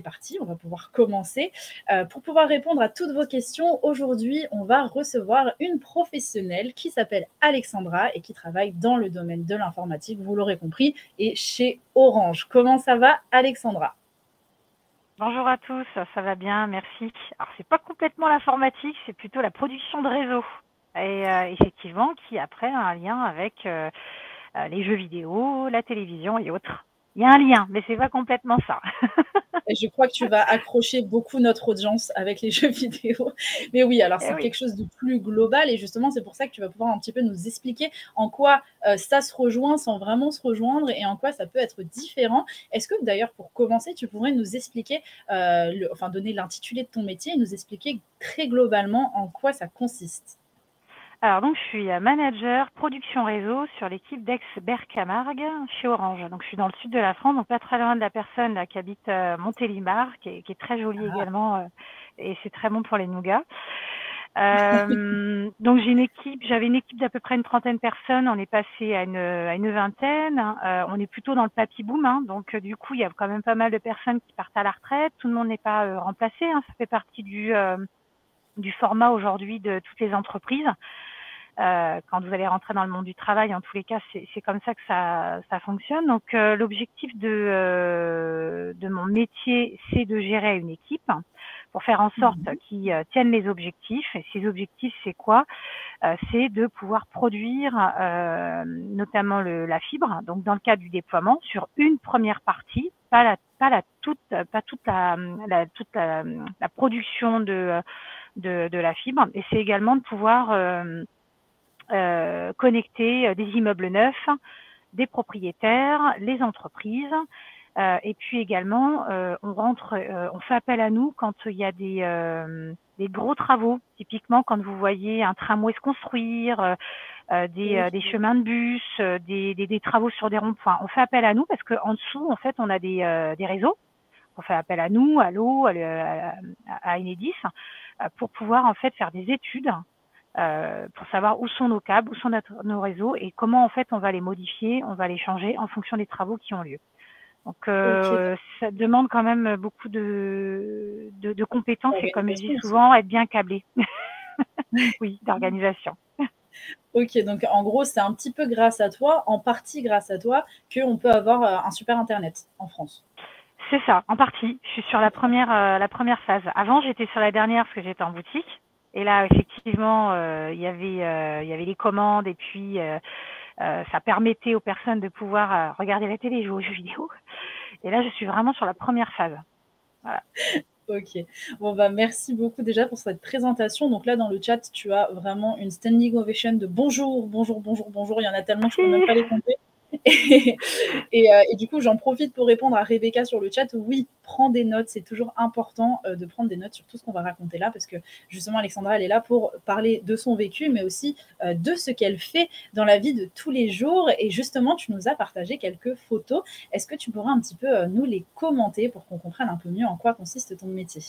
parti, on va pouvoir commencer. Pour pouvoir répondre à toutes vos questions, aujourd'hui, on va recevoir une professionnelle qui s'appelle Alexandra et qui travaille dans le domaine de l'informatique, vous l'aurez compris, et chez Orange. Comment ça va, Alexandra? Bonjour à tous, ça va bien, merci. Alors, c'est pas complètement l'informatique, c'est plutôt la production de réseau. Et effectivement, qui après a un lien avec les jeux vidéo, la télévision et autres. Il y a un lien, mais c'est pas complètement ça. Et je crois que tu vas accrocher beaucoup notre audience avec les jeux vidéo. Mais oui, alors Eh c'est oui. quelque chose de plus global et justement, c'est pour ça que tu vas pouvoir un petit peu nous expliquer en quoi ça se rejoint sans vraiment se rejoindre et en quoi ça peut être différent. Est-ce que d'ailleurs, pour commencer, tu pourrais nous expliquer, enfin donner l'intitulé de ton métier et nous expliquer très globalement en quoi ça consiste? Alors donc, je suis manager production réseau sur l'équipe d'Aix-Berre-Camargue chez Orange. Donc, je suis dans le sud de la France, donc pas très loin de la personne là, qui habite Montélimar, qui est très jolie Ah, également, et c'est très bon pour les nougats. Donc j'avais une équipe d'à peu près une trentaine de personnes, on est passé à une vingtaine. On est plutôt dans le papy boom, hein, donc du coup il y a quand même pas mal de personnes qui partent à la retraite. Tout le monde n'est pas remplacé, hein, ça fait partie du format aujourd'hui de toutes les entreprises. Quand vous allez rentrer dans le monde du travail, en tous les cas, c'est comme ça que ça fonctionne. Donc, l'objectif de mon métier, c'est de gérer une équipe pour faire en sorte qu'ils tiennent les objectifs. Et ces objectifs, c'est quoi? C'est de pouvoir produire notamment la fibre. Donc, dans le cadre du déploiement, sur une première partie, pas toute la production de la fibre. Et c'est également de pouvoir connecter des immeubles neufs, des propriétaires, les entreprises. Et puis également, on fait appel à nous quand il y a des gros travaux. Typiquement, quand vous voyez un tramway se construire, des chemins de bus, des travaux sur des ronds-points. On fait appel à nous parce qu'en dessous, en fait, on a des réseaux. On fait appel à nous, à l'eau, à Enedis, pour pouvoir en fait faire des études pour savoir où sont nos câbles, où sont nos réseaux et comment en fait on va les modifier, on va les changer en fonction des travaux qui ont lieu. Donc ok, ça demande quand même beaucoup de compétences et comme je dis organisation aussi. souvent, être bien câblé. Oui, d'organisation. Ok, donc en gros, c'est un petit peu grâce à toi, en partie grâce à toi, qu'on peut avoir un super Internet en France. C'est ça, en partie. Je suis sur la première phase. Avant, j'étais sur la dernière parce que j'étais en boutique. Et là, effectivement, il y avait les commandes et puis ça permettait aux personnes de pouvoir regarder la télé et jouer aux jeux vidéo. Et là, je suis vraiment sur la première phase. Voilà. Ok. Bon, bah, merci beaucoup déjà pour cette présentation. Donc là, dans le chat, tu as vraiment une standing ovation de bonjour, bonjour, bonjour, bonjour. Il y en a tellement, je ne peux même Merci. pas les compter. Et du coup, j'en profite pour répondre à Rebecca sur le chat. Oui, prends des notes. C'est toujours important de prendre des notes sur tout ce qu'on va raconter là, parce que justement, Alexandra, elle est là pour parler de son vécu, mais aussi de ce qu'elle fait dans la vie de tous les jours. Et justement, tu nous as partagé quelques photos. Est-ce que tu pourrais un petit peu nous les commenter pour qu'on comprenne un peu mieux en quoi consiste ton métier?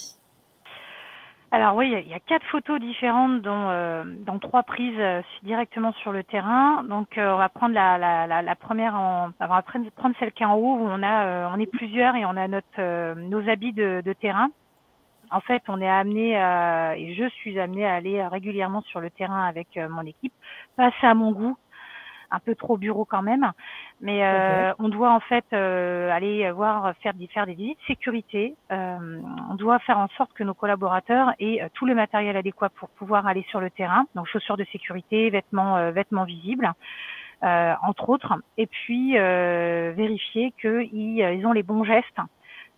Alors oui, il y a 4 photos différentes, dont 3 prises directement sur le terrain. Donc on va prendre la première, on va prendre celle qui est en haut où on est plusieurs et on a nos habits de terrain. En fait, on est amené et je suis amenée à aller régulièrement sur le terrain avec mon équipe. Pas assez à mon goût, un peu trop bureau quand même, mais Ok. on doit en fait aller faire des visites sécurité. On doit faire en sorte que nos collaborateurs aient tout le matériel adéquat pour pouvoir aller sur le terrain, donc chaussures de sécurité, vêtements visibles, entre autres, et puis vérifier qu'ils ont les bons gestes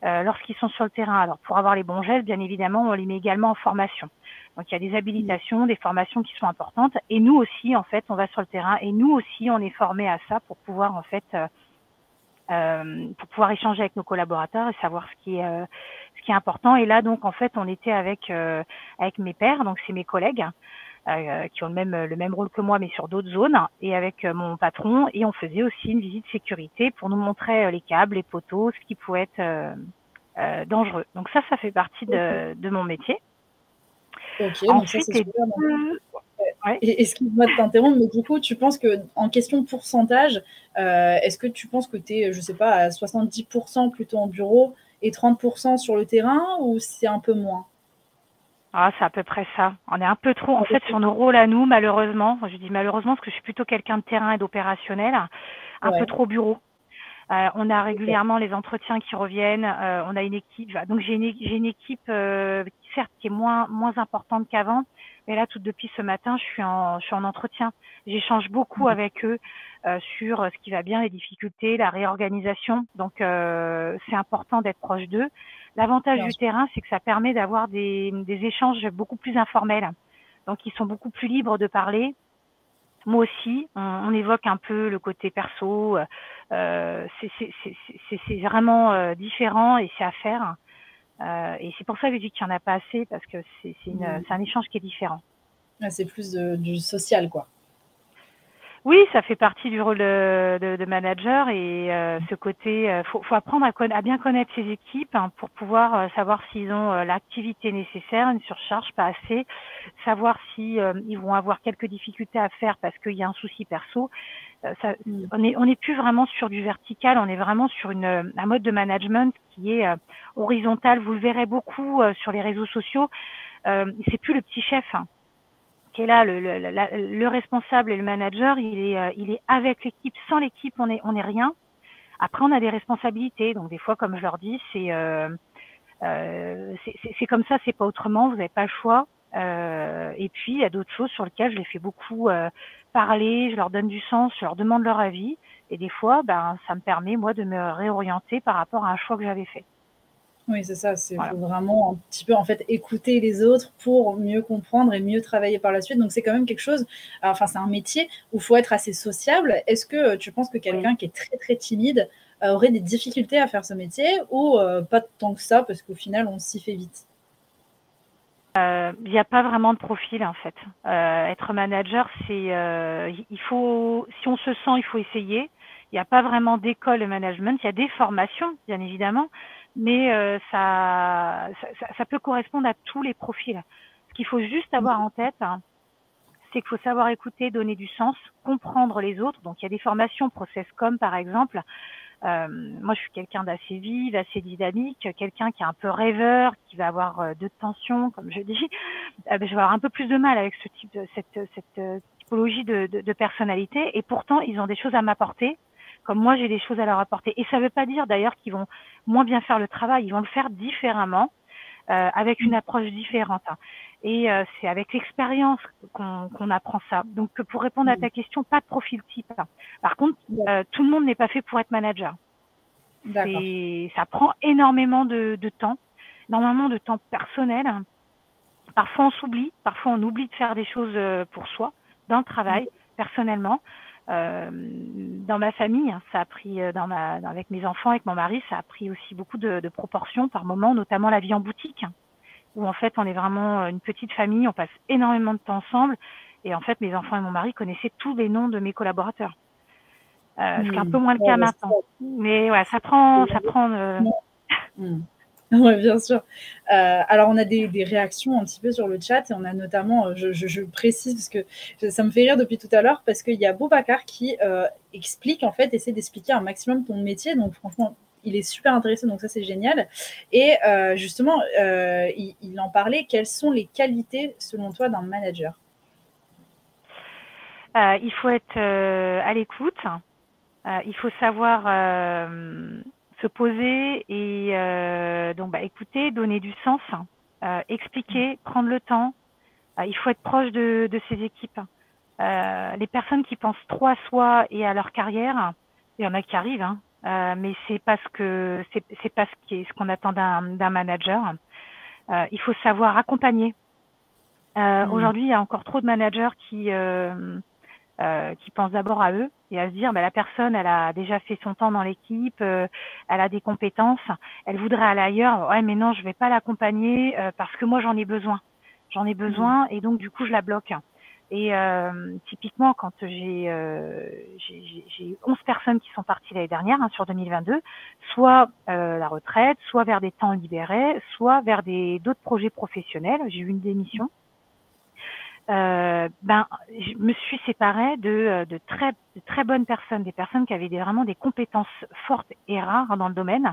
lorsqu'ils sont sur le terrain. Alors pour avoir les bons gestes, bien évidemment, on les met également en formation. Donc il y a des habilitations, des formations qui sont importantes. Et nous aussi, en fait, on va sur le terrain et nous aussi, on est formés à ça pour pouvoir en fait pour pouvoir échanger avec nos collaborateurs et savoir ce qui est important. Et là, donc en fait, on était avec mes pairs, donc c'est mes collègues. Qui ont le même rôle que moi, mais sur d'autres zones, et avec mon patron, et on faisait aussi une visite sécurité pour nous montrer les câbles, les poteaux, ce qui pouvait être dangereux. Donc ça fait partie Ok, de mon métier. ok, donc ça Ensuite, c'est les super. deux... Ouais. Et excuse-moi de t'interrompre, mais du coup, tu penses que en question de pourcentage, est-ce que tu penses que tu es, je sais pas, à 70% plutôt en bureau et 30% sur le terrain, ou c'est un peu moins? Ah, c'est à peu près ça. On est un peu trop, en fait, sur nos rôles à nous, malheureusement. Je dis malheureusement parce que je suis plutôt quelqu'un de terrain et d'opérationnel, un peu Ouais, trop bureau. On a ok. régulièrement les entretiens qui reviennent. On a une équipe. Donc j'ai une équipe certes qui est moins importante qu'avant, mais là tout depuis ce matin, je suis en entretien. J'échange beaucoup avec eux sur ce qui va bien, les difficultés, la réorganisation. Donc c'est important d'être proche d'eux. L'avantage Bien du sûr. terrain, c'est que ça permet d'avoir des échanges beaucoup plus informels. Donc ils sont beaucoup plus libres de parler. Moi aussi, on évoque un peu le côté perso. C'est vraiment différent et c'est à faire. Et c'est pour ça que je dis qu'il n'y en a pas assez parce que c'est un échange qui est différent. Ouais, c'est plus du social, quoi. Oui, ça fait partie du rôle de manager et ce côté, faut apprendre à bien connaître ses équipes hein, pour pouvoir savoir s'ils ont l'activité nécessaire, une surcharge, pas assez, savoir si ils vont avoir quelques difficultés à faire parce qu'il y a un souci perso. Mm. On est plus vraiment sur du vertical, on est vraiment sur un mode de management qui est horizontal. Vous le verrez beaucoup sur les réseaux sociaux. C'est plus le petit chef. Hein qui est là, le responsable et le manager, il est avec l'équipe. Sans l'équipe, on est rien. Après, on a des responsabilités. Donc, des fois, comme je leur dis, c'est comme ça, c'est pas autrement. Vous n'avez pas le choix. Et puis, il y a d'autres choses sur lesquelles je les fais beaucoup parler. Je leur donne du sens, je leur demande leur avis. Et des fois, ben, ça me permet, moi, de me réorienter par rapport à un choix que j'avais fait. Oui, c'est ça. Il Voilà. faut vraiment un petit peu en fait écouter les autres pour mieux comprendre et mieux travailler par la suite. Donc c'est quand même quelque chose. Enfin, c'est un métier où il faut être assez sociable. Est-ce que tu penses que Oui. quelqu'un qui est très très timide aurait des difficultés à faire ce métier, ou pas tant que ça, parce qu'au final on s'y fait vite? Il n'y a pas vraiment de profil en fait. Être manager, il faut, si on se sent, il faut essayer. Il n'y a pas vraiment d'école de management. Il y a des formations, bien évidemment, mais ça peut correspondre à tous les profils. Ce qu'il faut juste avoir en tête, hein, c'est qu'il faut savoir écouter, donner du sens, comprendre les autres. Donc il y a des formations, Processcom par exemple. Moi, je suis quelqu'un d'assez vive, assez dynamique, quelqu'un qui est un peu rêveur, qui va avoir de tension, comme je dis. Je vais avoir un peu plus de mal avec ce type de cette typologie de personnalité. Et pourtant, ils ont des choses à m'apporter, comme moi, j'ai des choses à leur apporter. Et ça ne veut pas dire d'ailleurs qu'ils vont moins bien faire le travail. Ils vont le faire différemment, avec une approche différente. Hein. Et c'est avec l'expérience qu'on apprend ça. Donc, pour répondre à ta question, pas de profil type. Par contre, tout le monde n'est pas fait pour être manager. D'accord. Ça prend énormément de temps, énormément de temps personnel. Parfois on s'oublie, parfois on oublie de faire des choses pour soi, dans le travail, personnellement. Dans ma famille, ça a pris, avec mes enfants, avec mon mari, ça a pris aussi beaucoup de proportions par moments, notamment la vie en boutique, où en fait on est vraiment une petite famille, on passe énormément de temps ensemble. Et en fait, mes enfants et mon mari connaissaient tous les noms de mes collaborateurs. Ce qui est un peu moins le Ouais, cas bah, maintenant. Mais ouais, ça prend. Mm. Oui, bien sûr. Alors, on a des réactions un petit peu sur le chat, et on a notamment, je précise parce que ça me fait rire depuis tout à l'heure, parce qu'il y a Boubacar qui explique, en fait, essaie d'expliquer un maximum ton métier. Donc, franchement, il est super intéressé, donc ça, c'est génial. Et justement, il en parlait. Quelles sont les qualités, selon toi, d'un manager? Il faut être à l'écoute. Il faut savoir se poser et donc écouter, donner du sens, expliquer, prendre le temps. Il faut être proche de ses équipes. Les personnes qui pensent trop à soi et à leur carrière, il y en a qui arrivent, hein, mais c'est pas ce qu'on attend d'un manager. Il faut savoir accompagner. Aujourd'hui, il y a encore trop de managers qui pensent d'abord à eux et à se dire la personne elle a déjà fait son temps dans l'équipe, elle a des compétences, elle voudrait aller ailleurs, ouais mais non je vais pas l'accompagner parce que moi j'en ai besoin et donc du coup je la bloque. Et typiquement quand j'ai 11 personnes qui sont parties l'année dernière sur 2022, soit la retraite, soit vers des temps libérés, soit vers d'autres projets professionnels, j'ai eu une démission. Je me suis séparée de très bonnes personnes, des personnes qui avaient vraiment des compétences fortes et rares dans le domaine,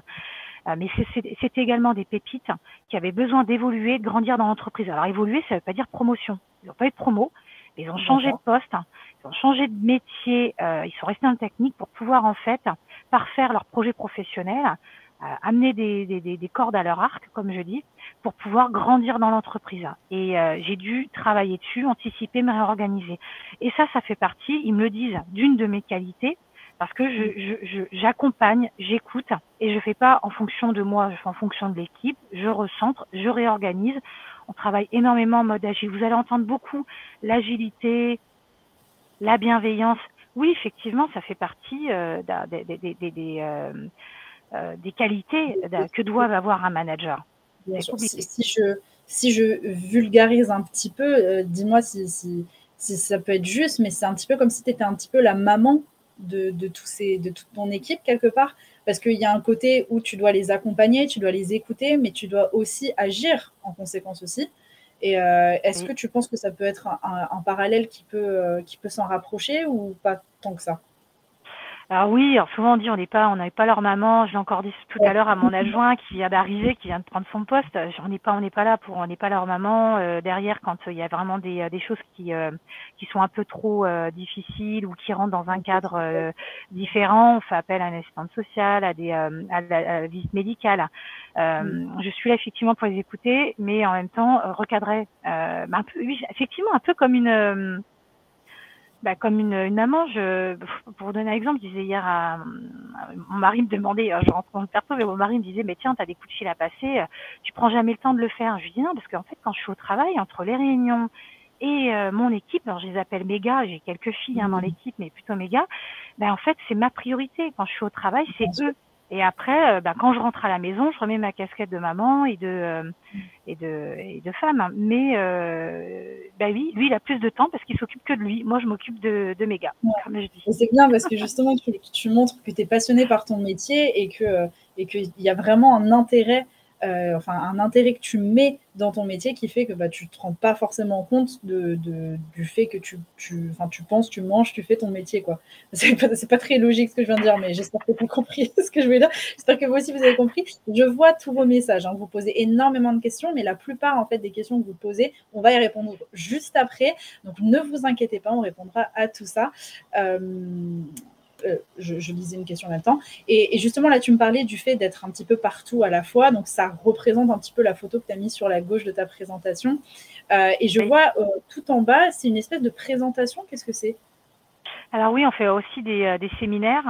Mais c'était également des pépites qui avaient besoin d'évoluer, de grandir dans l'entreprise. Alors évoluer, ça ne veut pas dire promotion. Ils n'ont pas eu de promo, mais ils ont changé de poste, ils ont changé de métier, ils sont restés dans le technique pour pouvoir en fait parfaire leur projet professionnel, amener des cordes à leur arc, comme je dis, pour pouvoir grandir dans l'entreprise. Et j'ai dû travailler dessus, anticiper, me réorganiser. Et ça fait partie, ils me le disent, d'une de mes qualités, parce que j'accompagne, j'écoute, et je fais pas en fonction de moi, je fais en fonction de l'équipe, je recentre, je réorganise. On travaille énormément en mode agile. Vous allez entendre beaucoup l'agilité, la bienveillance. Oui, effectivement, ça fait partie des qualités que doivent avoir un manager. Bien sûr. Si je vulgarise un petit peu, dis-moi si ça peut être juste, mais c'est un petit peu comme si tu étais un petit peu la maman de toute ton équipe quelque part, parce qu'il y a un côté où tu dois les accompagner, tu dois les écouter, mais tu dois aussi agir en conséquence aussi. Et est-ce que tu penses que ça peut être un parallèle qui peut s'en rapprocher ou pas tant que ça? Alors oui, alors souvent on dit on n'est pas leur maman. Je l'ai encore dit tout à l'heure à mon adjoint qui vient d'arriver, qui vient de prendre son poste. On n'est pas là pour, on n'est pas leur maman. Derrière, quand il y a vraiment des choses qui sont un peu trop difficiles ou qui rentrent dans un cadre différent, on fait appel à un assistante sociale, à la visite médicale. Je suis là effectivement pour les écouter, mais en même temps recadrer. Un peu, oui, effectivement, un peu comme une maman. Pour vous donner un exemple, je disais hier mon mari me demandait, je rentre dans le perso, mais mon mari me disait, mais tiens, t'as des coups de fil à passer, tu prends jamais le temps de le faire. Je lui dis non, parce qu'en fait, quand je suis au travail, entre les réunions et mon équipe, alors je les appelle méga, j'ai quelques filles dans l'équipe, mais plutôt méga, en fait, c'est ma priorité. Quand je suis au travail, c'est eux. Et après, quand je rentre à la maison, je remets ma casquette de maman et de femme. Mais oui, lui, il a plus de temps parce qu'il s'occupe que de lui. Moi, je m'occupe de mes gars, comme je dis. C'est bien parce que justement, tu montres que tu es passionné par ton métier et qu'il y a vraiment un intérêt, un intérêt que tu mets dans ton métier qui fait que tu ne te rends pas forcément compte du fait que tu penses, tu manges, tu fais ton métier, quoi. C'est pas très logique ce que je viens de dire, mais j'espère que tu as compris ce que je veux dire. J'espère que vous aussi vous avez compris. Je vois tous vos messages, hein. Vous posez énormément de questions, mais la plupart en fait des questions que vous posez, on va y répondre juste après. Donc ne vous inquiétez pas, on répondra à tout ça. Je lisais une question en même temps. Et justement, là, tu me parlais du fait d'être un petit peu partout à la fois. Donc, ça représente un petit peu la photo que tu as mise sur la gauche de ta présentation. Et je vois tout en bas, c'est une espèce de présentation. Qu'est-ce que c'est? Alors oui, on fait aussi des séminaires.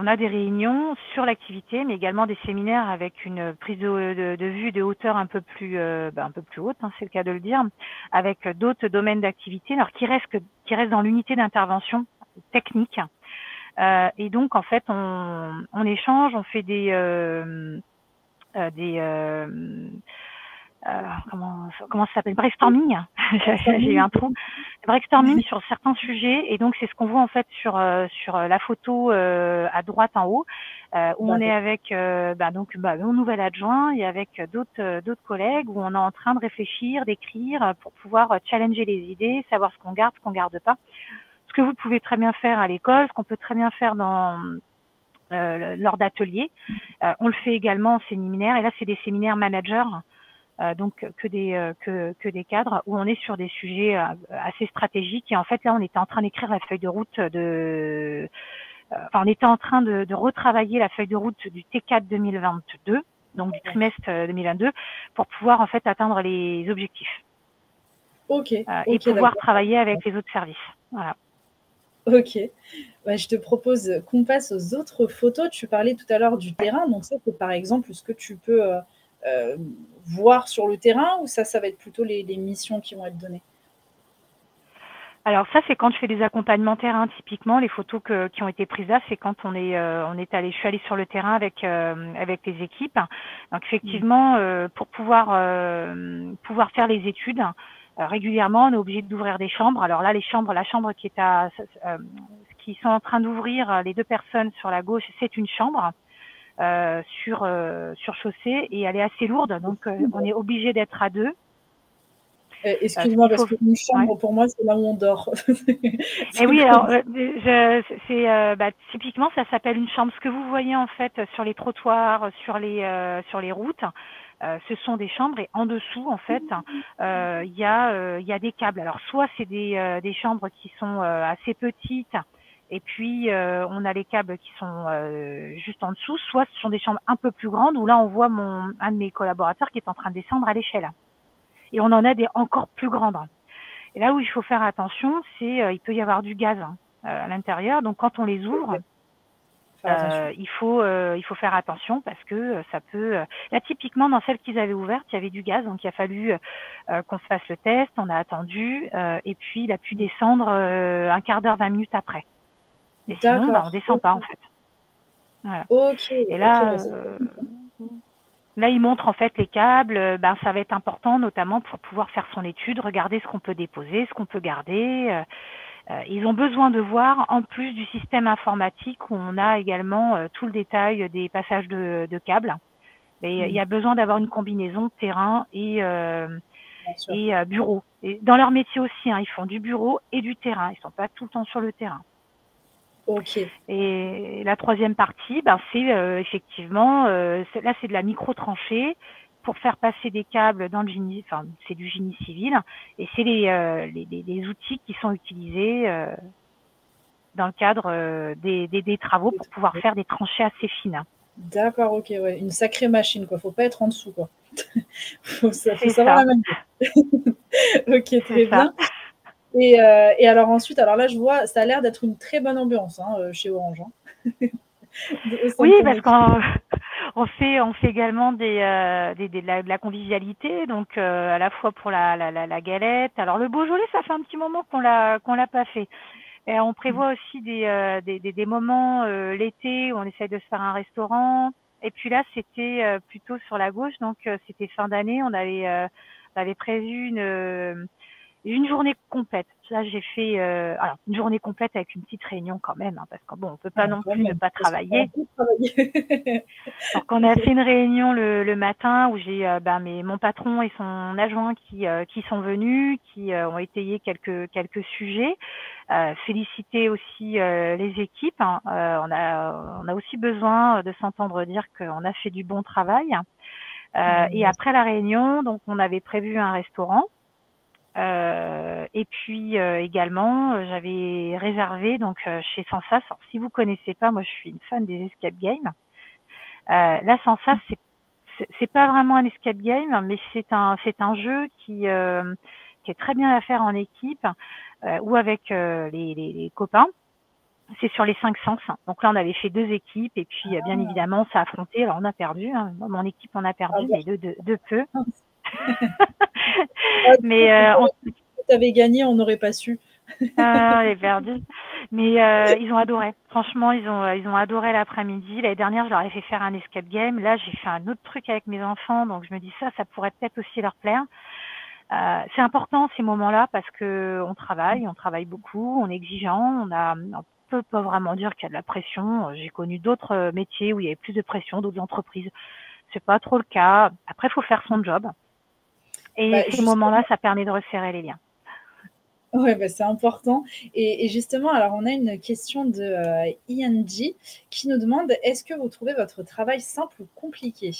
On a des réunions sur l'activité, mais également des séminaires avec une prise de vue de hauteur un peu plus haute, hein, c'est le cas de le dire, avec d'autres domaines d'activité, alors qui restent dans l'unité d'intervention technique. Et donc en fait, on échange, on fait comment ça s'appelle, brainstorming. J'ai eu un trou. Brainstorming sur certains sujets, et donc c'est ce qu'on voit en fait sur la photo à droite en haut, où on est avec mon nouvel adjoint et avec d'autres collègues, où on est en train de réfléchir, d'écrire pour pouvoir challenger les idées, savoir ce qu'on garde pas. Ce que vous pouvez très bien faire à l'école, ce qu'on peut très bien faire lors d'ateliers. On le fait également en séminaire, et là c'est des séminaires managers. Donc que des cadres, où on est sur des sujets assez stratégiques. Et en fait là, on était en train d'écrire la feuille de route on était en train de retravailler la feuille de route du T4 2022, donc du trimestre 2022, pour pouvoir en fait atteindre les objectifs. Et pouvoir travailler avec les autres services. Voilà. Ok. Je te propose qu'on passe aux autres photos. Tu parlais tout à l'heure du terrain, donc ça c'est par exemple ce que tu peux voir sur le terrain, ou ça va être plutôt les missions qui vont être données? Alors ça, c'est quand je fais des accompagnements terrain. Typiquement, les photos qui ont été prises là, c'est quand je suis allée sur le terrain avec les équipes. Donc effectivement, pour pouvoir faire les études régulièrement, on est obligé d'ouvrir des chambres. Alors là, la chambre qui sont en train d'ouvrir, les deux personnes sur la gauche, c'est une chambre sur chaussée, et elle est assez lourde, donc on est obligé d'être à deux. Excuse-moi Il parce faut qu'une ouais. chambre pour moi, c'est là où on dort. Et C'est oui, comme alors, typiquement, ça s'appelle une chambre. Ce que vous voyez en fait sur les trottoirs, sur les routes, ce sont des chambres et en dessous, en fait, il y a des câbles. Alors, soit c'est des chambres qui sont assez petites et puis on a les câbles qui sont juste en dessous, soit ce sont des chambres un peu plus grandes où là, on voit un de mes collaborateurs qui est en train de descendre à l'échelle. Et on en a des encore plus grandes. Et là où il faut faire attention, c'est il peut y avoir du gaz à l'intérieur. Donc quand on les ouvre, faire attention. il faut faire attention parce que ça peut. Là typiquement dans celle qu'ils avaient ouverte, il y avait du gaz, donc il a fallu qu'on se fasse le test. On a attendu et puis il a pu descendre un quart d'heure, 20 minutes après. Et sinon, bah, on D'accord. descend pas en fait. Voilà. OK, Et OK, là, bah, c'est là, il montre en fait les câbles. Ben, ça va être important, notamment pour pouvoir faire son étude, regarder ce qu'on peut déposer, ce qu'on peut garder. Ils ont besoin de voir, en plus du système informatique, où on a également tout le détail des passages de câbles. Et il y a besoin d'avoir une combinaison terrain bien sûr. et bureau. Et dans leur métier aussi, hein, ils font du bureau et du terrain. Ils sont pas tout le temps sur le terrain. OK. Et la troisième partie, ben, c'est effectivement, là c'est de la micro-tranchée pour faire passer des câbles dans le génie, enfin c'est du génie civil, et c'est les outils qui sont utilisés dans le cadre des travaux pour pouvoir faire des tranchées assez fines. D'accord, OK, ouais, une sacrée machine, quoi. Faut pas être en dessous, quoi. Faut C'est savoir ça, la manier. OK, c'est très ça. bien. Et alors ensuite, alors là, je vois, ça a l'air d'être une très bonne ambiance, hein, chez Orange, hein, au sein Oui, de ton parce équipe. qu'on on fait également de la convivialité, donc à la fois pour la galette. Alors le Beaujolais, ça fait un petit moment qu'on l'a pas fait. Et on prévoit aussi des moments l'été où on essaye de se faire un restaurant. Et puis là, c'était plutôt sur la gauche, donc c'était fin d'année. On avait prévu une journée complète. Là, j'ai fait alors une journée complète avec une petite réunion quand même, hein, parce que bon, on peut pas Ah, non quand plus ne même, pas parce que ça a travailler. beaucoup travaillé. Donc on a fait une réunion le matin où j'ai mon patron et son adjoint qui sont venus, qui ont étayé quelques sujets, féliciter aussi les équipes. Hein. On a aussi besoin de s'entendre dire qu'on a fait du bon travail. Et après la réunion, donc on avait prévu un restaurant. Et puis également, j'avais réservé donc chez Sensas. Alors, si vous connaissez pas, moi je suis une fan des escape games. Là, Sensas, c'est pas vraiment un escape game, mais c'est un jeu qui est très bien à faire en équipe ou avec les copains. C'est sur les 5 sens. Donc là, on avait fait 2 équipes et puis bien évidemment, on s'est affronté. Alors on a perdu. Hein. Mon équipe on a Ah perdu, bah, mais de peu. tu Mais avais gagné, on n'aurait pas su. ah, les perdus. Mais ils ont adoré. Franchement, ils ont adoré l'après-midi. L'année dernière, je leur ai fait faire un escape game. Là, j'ai fait un autre truc avec mes enfants, donc je me dis ça pourrait peut-être aussi leur plaire. C'est important ces moments-là parce que on travaille beaucoup, on est exigeant, on peut pas vraiment dire qu'il y a de la pression. J'ai connu d'autres métiers où il y avait plus de pression, d'autres entreprises. C'est pas trop le cas. Après, il faut faire son job. Bah, Et ces moments-là, justement, ça permet de resserrer les liens. ouais, bah, c'est important. Et justement, alors on a une question de ING qui nous demande: est-ce que vous trouvez votre travail simple ou compliqué?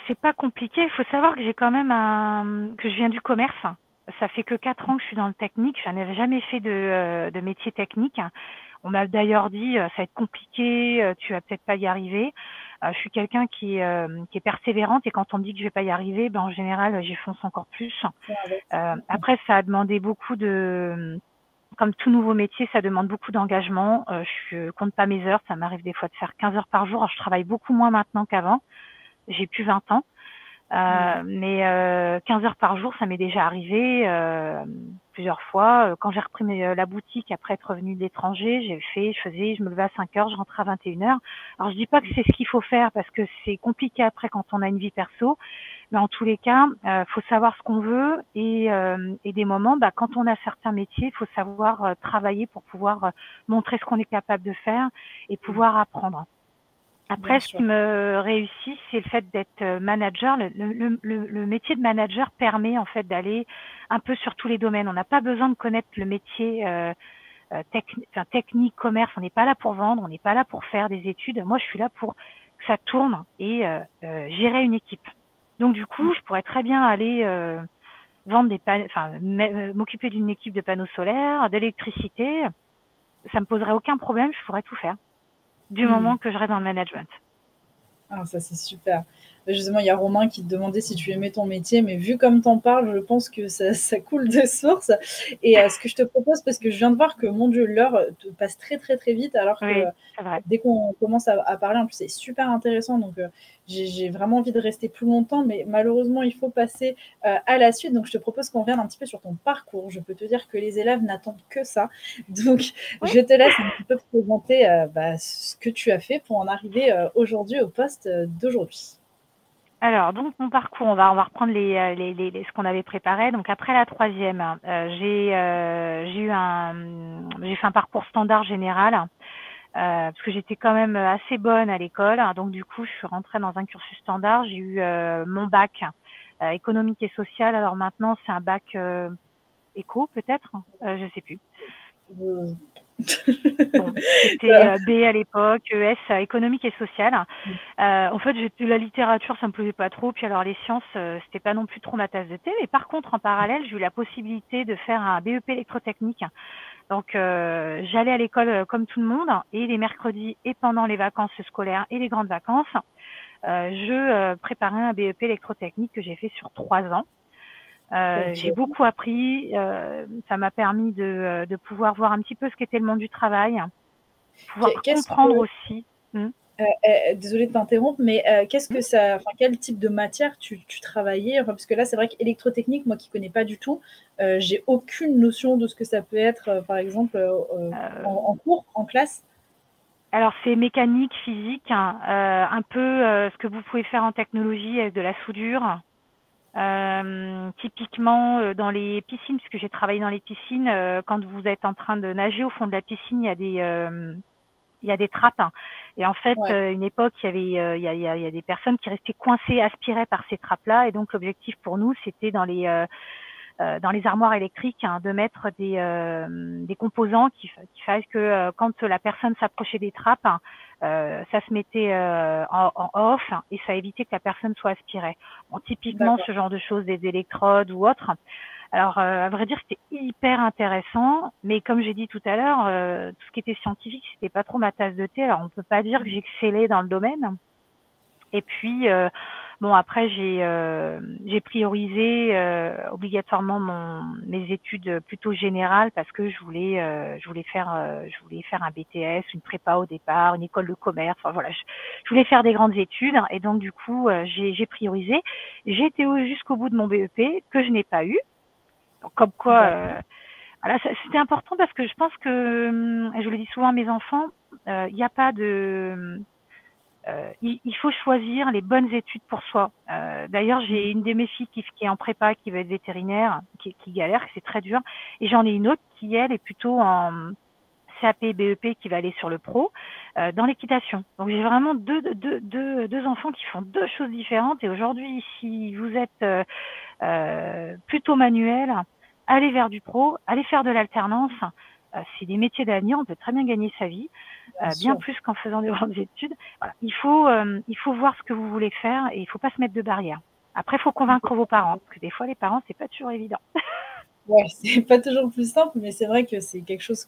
C'est pas compliqué. Il faut savoir que j'ai quand même que je viens du commerce. Ça fait que 4 ans que je suis dans le technique. Je n'avais jamais fait de métier technique. On m'a d'ailleurs dit, ça va être compliqué, tu vas peut-être pas y arriver. Je suis quelqu'un qui est persévérante et quand on me dit que je vais pas y arriver, ben, en général, j'y fonce encore plus. Après, ça a demandé beaucoup comme tout nouveau métier, ça demande beaucoup d'engagement. Je compte pas mes heures. Ça m'arrive des fois de faire 15 heures par jour. Alors, je travaille beaucoup moins maintenant qu'avant. J'ai plus 20 ans. Mais 15 heures par jour, ça m'est déjà arrivé plusieurs fois. Quand j'ai repris la boutique après être revenue de l'étranger, je me levais à 5 heures, je rentrais à 21 heures. Alors je dis pas que c'est ce qu'il faut faire parce que c'est compliqué après quand on a une vie perso, mais en tous les cas, faut savoir ce qu'on veut et des moments, quand on a certains métiers, il faut savoir travailler pour pouvoir montrer ce qu'on est capable de faire et pouvoir apprendre. bien Après, ce sûr. qui me réussit, c'est le fait d'être manager. Le métier de manager permet en fait d'aller un peu sur tous les domaines. On n'a pas besoin de connaître le métier technique, commerce. On n'est pas là pour vendre, on n'est pas là pour faire des études. Moi, je suis là pour que ça tourne et gérer une équipe. Donc, du coup, je pourrais très bien aller vendre m'occuper d'une équipe de panneaux solaires, d'électricité. Ça me poserait aucun problème, je pourrais tout faire du Mm. moment que je reste dans le management. Ah, ça, c'est super. Justement, il y a Romain qui te demandait si tu aimais ton métier, mais vu comme t'en parles, je pense que ça coule de source. Et ce que je te propose, parce que je viens de voir que, mon Dieu, l'heure te passe très, très, très vite, alors que Oui, c'est vrai. dès qu'on commence à parler, en plus, c'est super intéressant. Donc, j'ai vraiment envie de rester plus longtemps, mais malheureusement, il faut passer à la suite. Donc, je te propose qu'on revienne un petit peu sur ton parcours. Je peux te dire que les élèves n'attendent que ça. Donc, Oui. je te laisse un petit peu présenter ce que tu as fait pour en arriver aujourd'hui au poste d'aujourd'hui. Alors, donc mon parcours, on va reprendre ce qu'on avait préparé. Donc après la troisième, j'ai fait un parcours standard général parce que j'étais quand même assez bonne à l'école. Donc du coup, je suis rentrée dans un cursus standard. J'ai eu mon bac économique et social. Alors maintenant, c'est un bac éco peut-être, je sais plus. Euh, Bon, c'était B à l'époque, ES économique et social. En fait, la littérature, ça me plaisait pas trop. Puis alors les sciences, c'était pas non plus trop ma tasse de thé. Mais par contre, en parallèle, j'ai eu la possibilité de faire un BEP électrotechnique. Donc, j'allais à l'école comme tout le monde, et les mercredis et pendant les vacances scolaires et les grandes vacances, je préparais un BEP électrotechnique que j'ai fait sur 3 ans. J'ai Ok. beaucoup appris. Ça m'a permis de pouvoir voir un petit peu ce qu'était le monde du travail, pouvoir Qu'est-ce comprendre que, aussi. Hmm. désolée de t'interrompre, mais qu'est-ce Hmm. que ça, enfin, quel type de matière tu travaillais? Enfin, parce que là, c'est vrai qu'électrotechnique, moi qui connais pas du tout, j'ai aucune notion de ce que ça peut être, par exemple, en cours, en classe. Alors c'est mécanique, physique, hein, un peu ce que vous pouvez faire en technologie avec de la soudure. Typiquement dans les piscines, puisque j'ai travaillé dans les piscines, quand vous êtes en train de nager au fond de la piscine, il y a des trappes, hein. Et en fait, Ouais, une époque, il y avait, il y a des personnes qui restaient coincées, aspirées par ces trappes-là. Et donc l'objectif pour nous, c'était dans les armoires électriques, hein, de mettre des composants qui fassent que quand la personne s'approchait des trappes, ça se mettait en off et ça évitait que la personne soit aspirée. Bon, typiquement, d'accord. ce genre de choses, des électrodes ou autres. Alors, à vrai dire, c'était hyper intéressant, mais comme j'ai dit tout à l'heure, tout ce qui était scientifique, c'était pas trop ma tasse de thé. Alors, on peut pas dire que j'excellais dans le domaine. Et puis, bon, après, j'ai priorisé obligatoirement mes études plutôt générales parce que je voulais faire un BTS, une prépa au départ, une école de commerce. Enfin voilà, je voulais faire des grandes études et donc du coup, j'ai priorisé. J'ai été jusqu'au bout de mon BEP que je n'ai pas eu. Donc, comme quoi, D'accord. voilà, c'était important parce que je pense que, et je le dis souvent à mes enfants, il n'y a pas de il faut choisir les bonnes études pour soi. D'ailleurs, j'ai une de mes filles qui est en prépa, qui va être vétérinaire, qui galère, que c'est très dur. Et j'en ai une autre qui, elle, est plutôt en CAP, BEP, qui va aller sur le pro, dans l'équitation. Donc, j'ai vraiment deux enfants qui font deux choses différentes. Et aujourd'hui, si vous êtes plutôt manuel, allez vers du pro, allez faire de l'alternance. C'est des métiers d'avenir, on peut très bien gagner sa vie, Bien bien sûr. plus qu'en faisant des grandes études. Voilà. Il faut voir ce que vous voulez faire et il ne faut pas se mettre de barrières. Après, il faut convaincre vos parents, parce que des fois, les parents, c'est pas toujours évident. Ouais, c'est pas toujours plus simple, mais c'est vrai que c'est quelque chose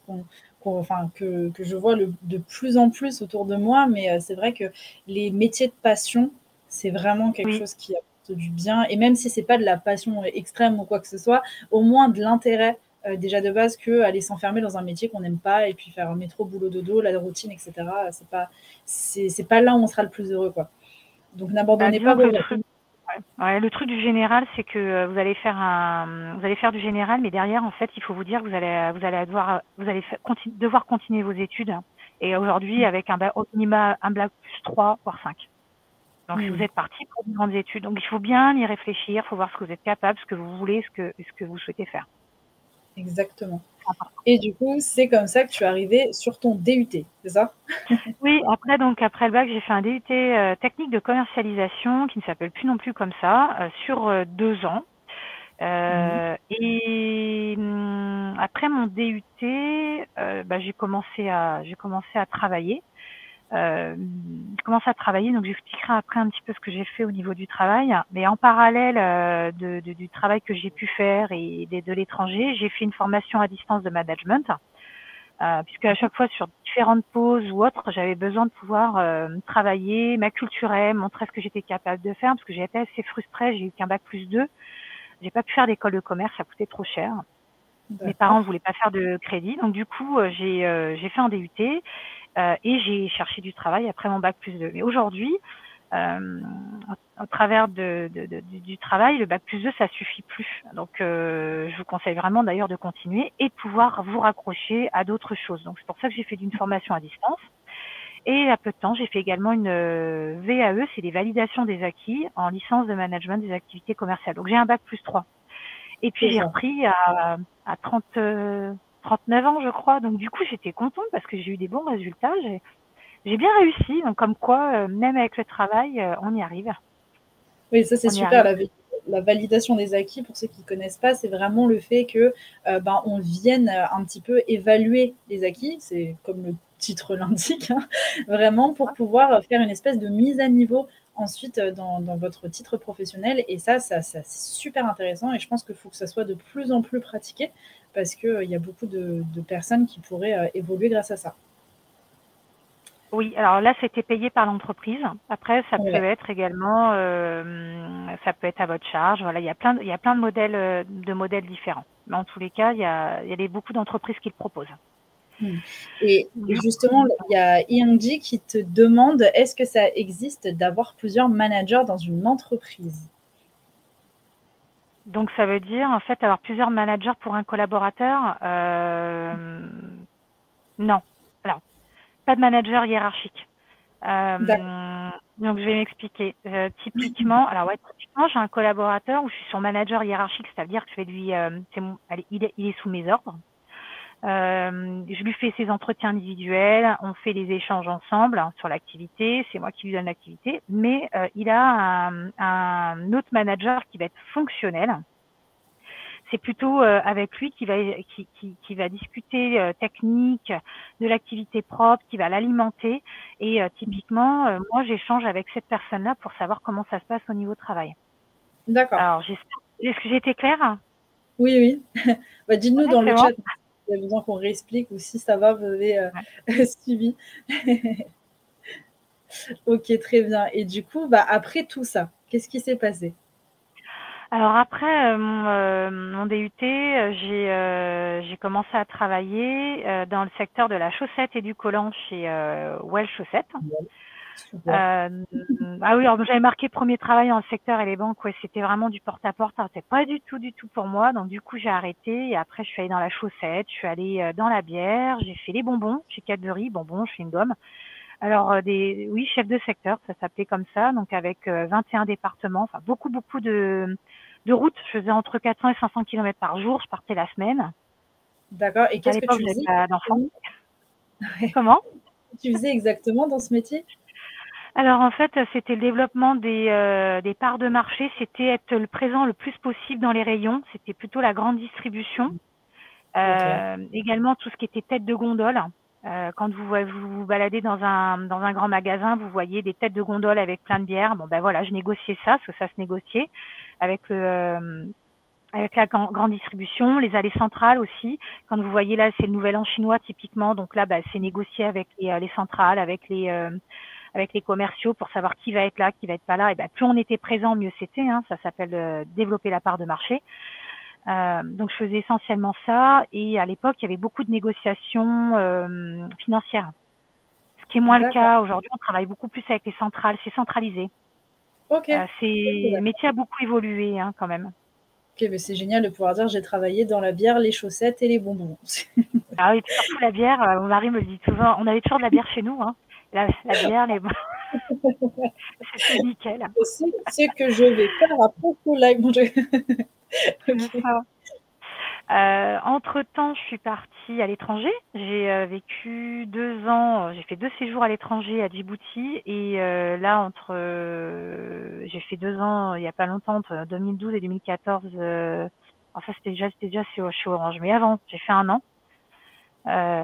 enfin, que je vois de plus en plus autour de moi. Mais c'est vrai que les métiers de passion, c'est vraiment quelque Oui, chose qui apporte du bien. Et même si c'est pas de la passion extrême ou quoi que ce soit, au moins de l'intérêt déjà de base que aller s'enfermer dans un métier qu'on n'aime pas et puis faire un métro, boulot, dodo, la routine, etc. C'est pas là où on sera le plus heureux, quoi. Donc n'abandonnez pas disons que vos. ouais, le truc du général, c'est que vous allez faire du général, mais derrière, en fait, il faut vous dire que vous allez devoir continuer vos études. Et aujourd'hui, avec au minima un bac plus 3, voire 5. Donc, si vous Hmm, êtes parti pour de grandes études, donc il faut bien y réfléchir, il faut voir ce que vous êtes capable, ce que vous voulez, ce que vous souhaitez faire. exactement. Et du coup, c'est comme ça que tu es arrivée sur ton DUT, c'est ça? Oui, après le bac, j'ai fait un DUT technique de commercialisation qui ne s'appelle plus non plus comme ça, sur 2 ans. Mmh. Et après mon DUT, j'ai commencé à travailler. J'ai commencé à travailler, donc j'expliquerai après un petit peu ce que j'ai fait au niveau du travail. Mais en parallèle du travail que j'ai pu faire et de l'étranger, j'ai fait une formation à distance de management, puisque à chaque fois sur différentes pauses ou autres, j'avais besoin de pouvoir travailler, m'acculturer, montrer ce que j'étais capable de faire, parce que j'ai été assez frustrée, j'ai eu qu'un bac+2. J'ai pas pu faire d'école de commerce, ça coûtait trop cher. Mes D'accord. parents voulaient pas faire de crédit, donc du coup, j'ai fait un DUT et j'ai cherché du travail après mon bac+2. Mais aujourd'hui, au travers du travail, le bac+2, ça suffit plus. Donc, je vous conseille vraiment d'ailleurs de continuer et de pouvoir vous raccrocher à d'autres choses. Donc, c'est pour ça que j'ai fait d'une formation à distance. Et il y a peu de temps, j'ai fait également une VAE, c'est des validations des acquis en licence de management des activités commerciales. Donc, j'ai un bac+3. Et puis, C'est j'ai ça. repris à 39 ans, je crois. Donc, du coup, j'étais contente parce que j'ai eu des bons résultats. J'ai bien réussi. Donc, comme quoi, même avec le travail, on y arrive. Oui, ça c'est On y super. arrive. La validation des acquis, pour ceux qui ne connaissent pas, c'est vraiment le fait que on vienne un petit peu évaluer les acquis. C'est comme le titre l'indique, hein, vraiment pour pouvoir faire une espèce de mise à niveau ensuite dans votre titre professionnel. Et ça c'est super intéressant. Et je pense qu'il faut que ça soit de plus en plus pratiqué parce qu'il y a beaucoup de personnes qui pourraient évoluer grâce à ça. Oui, alors là, c'était payé par l'entreprise. Après, ça peut Ouais. être également, ça peut être à votre charge. Voilà, il y a plein de modèles différents. Mais en tous les cas, il y a beaucoup d'entreprises qui le proposent. Mmh. Et Du justement, il y a Iangi qui te demande, est-ce que ça existe d'avoir plusieurs managers dans une entreprise? Donc, ça veut dire, en fait, avoir plusieurs managers pour un collaborateur? Non. Alors, pas de manager hiérarchique. D'accord. Donc, je vais m'expliquer. Typiquement, alors ouais, typiquement, j'ai un collaborateur où je suis son manager hiérarchique, c'est-à-dire que je vais lui, allez, il est sous mes ordres. Je lui fais ses entretiens individuels, on fait les échanges ensemble sur l'activité, c'est moi qui lui donne l'activité, mais il a un autre manager qui va être fonctionnel. C'est plutôt avec lui qui va discuter technique, de l'activité propre, qui va l'alimenter. Et typiquement, moi, j'échange avec cette personne-là pour savoir comment ça se passe au niveau travail. D'accord. Alors, est-ce que j'ai été claire? Oui, oui. Bah, dites-nous Ouais, dans c'est le bon. chat s'il y a besoin qu'on réexplique ou si ça va, vous avez Ouais. suivi. Ok, très bien. Et du coup, bah, après tout ça, qu'est-ce qui s'est passé? Alors après mon DUT, j'ai commencé à travailler dans le secteur de la chaussette et du collant chez Well Chaussettes. Ouais, super. Ah oui, alors j'avais marqué premier travail dans le secteur et les banques, ouais, c'était vraiment du porte-à-porte. Alors, c'était pas du tout pour moi. Donc du coup, j'ai arrêté et après, je suis allée dans la chaussette, je suis allée dans la bière, j'ai fait les bonbons chez Cadbury, bonbons, chewing-gum. Alors oui, chef de secteur, ça s'appelait comme ça, donc avec 21 départements, enfin beaucoup de routes. Je faisais entre 400 et 500 kilomètres par jour, je partais la semaine. D'accord. Et Donc à qu'est-ce que l'époque, tu j'avais faisais pas d'enfant. exactement? Ouais. Comment? Tu faisais exactement dans ce métier? Alors en fait, c'était le développement des parts de marché, c'était être le présent le plus possible dans les rayons, c'était plutôt la grande distribution. Ok. Également tout ce qui était tête de gondole. Quand vous baladez dans un grand magasin, vous voyez des têtes de gondole avec plein de bières. Bon ben voilà, je négociais ça, parce que ça se négociait avec avec la grande distribution, les allées centrales aussi. Quand vous voyez là, c'est le Nouvel An chinois typiquement, donc là, bah, c'est négocié avec les centrales, avec les commerciaux pour savoir qui va être là, qui va être pas là. Et ben plus on était présent, mieux c'était. Hein, ça s'appelle développer la part de marché. Donc je faisais essentiellement ça. Et à l'époque, il y avait beaucoup de négociations financières, ce qui est moins le D'accord. cas aujourd'hui. On travaille beaucoup plus avec les centrales, c'est centralisé. Ok. Ok, Le d'accord. métier a beaucoup évolué hein, quand même. Ok, mais c'est génial de pouvoir dire j'ai travaillé dans la bière, les chaussettes et les bonbons. Ah oui, surtout la bière, mon mari me le dit souvent, on avait toujours de la bière chez nous, hein. La bière, c'était nickel. C'est ce que je vais faire après ce live. C'est Ok. ça. Entre-temps, je suis partie à l'étranger. J'ai vécu 2 ans, j'ai fait 2 séjours à l'étranger à Djibouti et là j'ai fait 2 ans il y a pas longtemps entre 2012 et 2014. Enfin, c'était déjà chez Orange, mais avant, j'ai fait un an.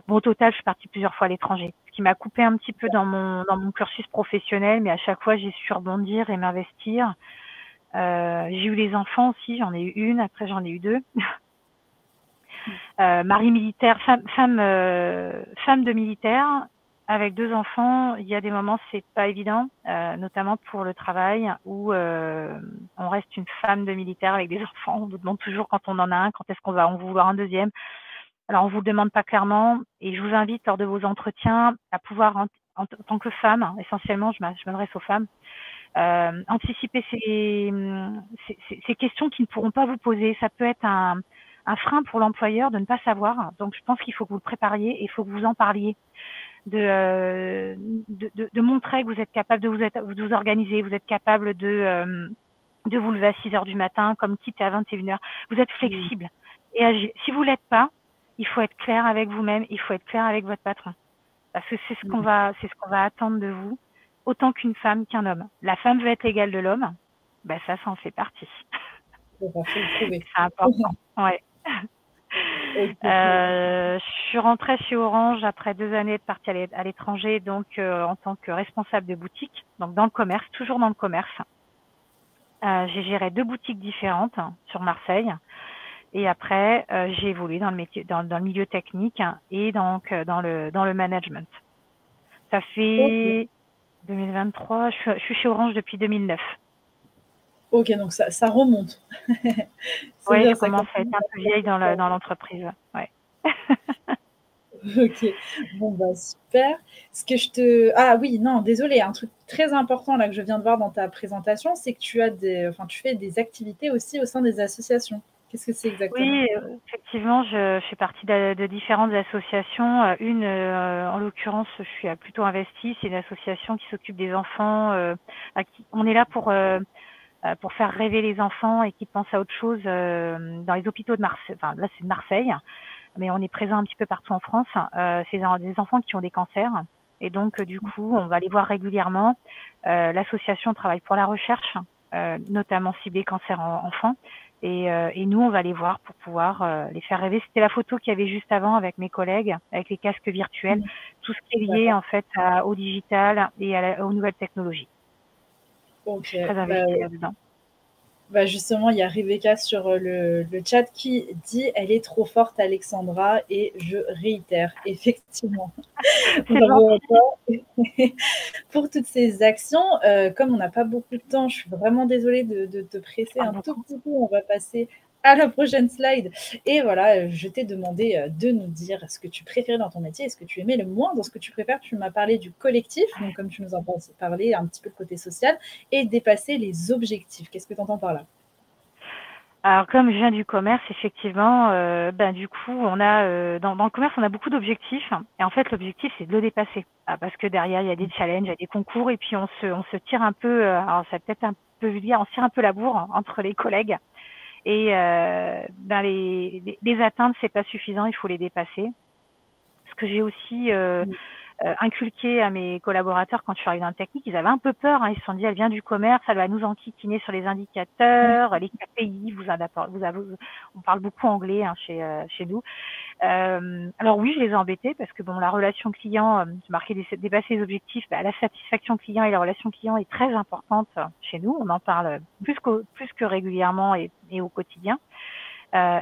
Bon, au total, je suis partie plusieurs fois à l'étranger, ce qui m'a coupé un petit peu dans mon cursus professionnel, mais à chaque fois, j'ai su rebondir et m'investir. J'ai eu les enfants aussi, j'en ai eu une, après j'en ai eu deux. Mari militaire, femme de militaire, avec 2 enfants, il y a des moments c'est pas évident, notamment pour le travail où on reste une femme de militaire avec des enfants. On vous demande toujours quand on en a un, quand est-ce qu'on va en vouloir un deuxième. Alors on vous le demande pas clairement et je vous invite lors de vos entretiens à pouvoir en tant que femme, essentiellement je m'adresse aux femmes, anticiper ces questions qui ne pourront pas vous poser. Ça peut être un frein pour l'employeur de ne pas savoir. Donc, je pense qu'il faut que vous le prépariez et il faut que vous en parliez. De montrer que vous êtes capable de vous organiser, vous êtes capable de vous lever à 6 heures du matin, comme quitter à 21 heures. Vous êtes flexible et agile. Si vous l'êtes pas, il faut être clair avec vous-même, il faut être clair avec votre patron. Parce que c'est ce qu'on va attendre de vous, autant qu'une femme qu'un homme. La femme veut être l'égale de l'homme, ben ça en fait partie. C'est important. Ouais. Je suis rentrée chez Orange après 2 années de partie à l'étranger, donc en tant que responsable de boutique, donc dans le commerce, toujours dans le commerce. J'ai géré 2 boutiques différentes sur Marseille. Et après, j'ai évolué dans le métier, dans le milieu technique et donc dans le management. Ça fait 2023, je suis chez Orange depuis 2009. Ok, donc ça remonte. Oui, je commence à être un peu vieille dans l'entreprise. Ouais. Ok, bon bah super. Ah oui, non, désolé, un truc très important là que je viens de voir dans ta présentation, c'est que tu fais des activités aussi au sein des associations. Qu'est-ce que c'est exactement? Oui, effectivement, je fais partie de différentes associations. Une, en l'occurrence, je suis plutôt investie. C'est une association qui s'occupe des enfants. On est là pour faire rêver les enfants et qui pensent à autre chose dans les hôpitaux de Marseille. Enfin, là, c'est de Marseille, mais on est présent un petit peu partout en France. C'est des enfants qui ont des cancers. Et donc, du coup, on va les voir régulièrement. L'association travaille pour la recherche, notamment ciblée cancer enfant. Et nous, on va les voir pour pouvoir les faire rêver. C'était la photo qu'il y avait juste avant avec mes collègues, avec les casques virtuels, tout ce qui est lié en fait au digital et aux nouvelles technologies. Ok. Je suis très investie là-dedans. Bah justement, il y a Rebecca sur le chat qui dit « Elle est trop forte, Alexandra », et je réitère, effectivement. Bravo à toi pour toutes ces actions. Comme on n'a pas beaucoup de temps, je suis vraiment désolée de te presser un tout petit peu. On va passer à la prochaine slide. Et voilà, je t'ai demandé de nous dire ce que tu préférais dans ton métier et ce que tu aimais le moins dans ce que tu préfères. Tu m'as parlé du collectif, donc comme tu nous en as parlé, un petit peu le côté social, et dépasser les objectifs. Qu'est-ce que tu entends par là? Alors, comme je viens du commerce, effectivement, du coup, on a dans le commerce, on a beaucoup d'objectifs. Et en fait, l'objectif, c'est de le dépasser. Parce que derrière, il y a des challenges, il y a des concours, et puis on se tire un peu. Alors, ça peut-être un peu vulgaire, on se tire un peu la bourre entre les collègues. Et les atteindre, c'est pas suffisant, il faut les dépasser. Ce que j'ai aussi inculqué à mes collaborateurs quand je suis arrivée dans le technique, ils avaient un peu peur. Ils se sont dit, elle vient du commerce, elle va nous enquiquiner sur les indicateurs, les KPI. On parle beaucoup anglais chez nous. Alors oui, je les ai embêtés parce que bon, la relation client, j'ai marqué dépasser les objectifs. La satisfaction client et la relation client est très importante chez nous. On en parle plus que régulièrement et au quotidien.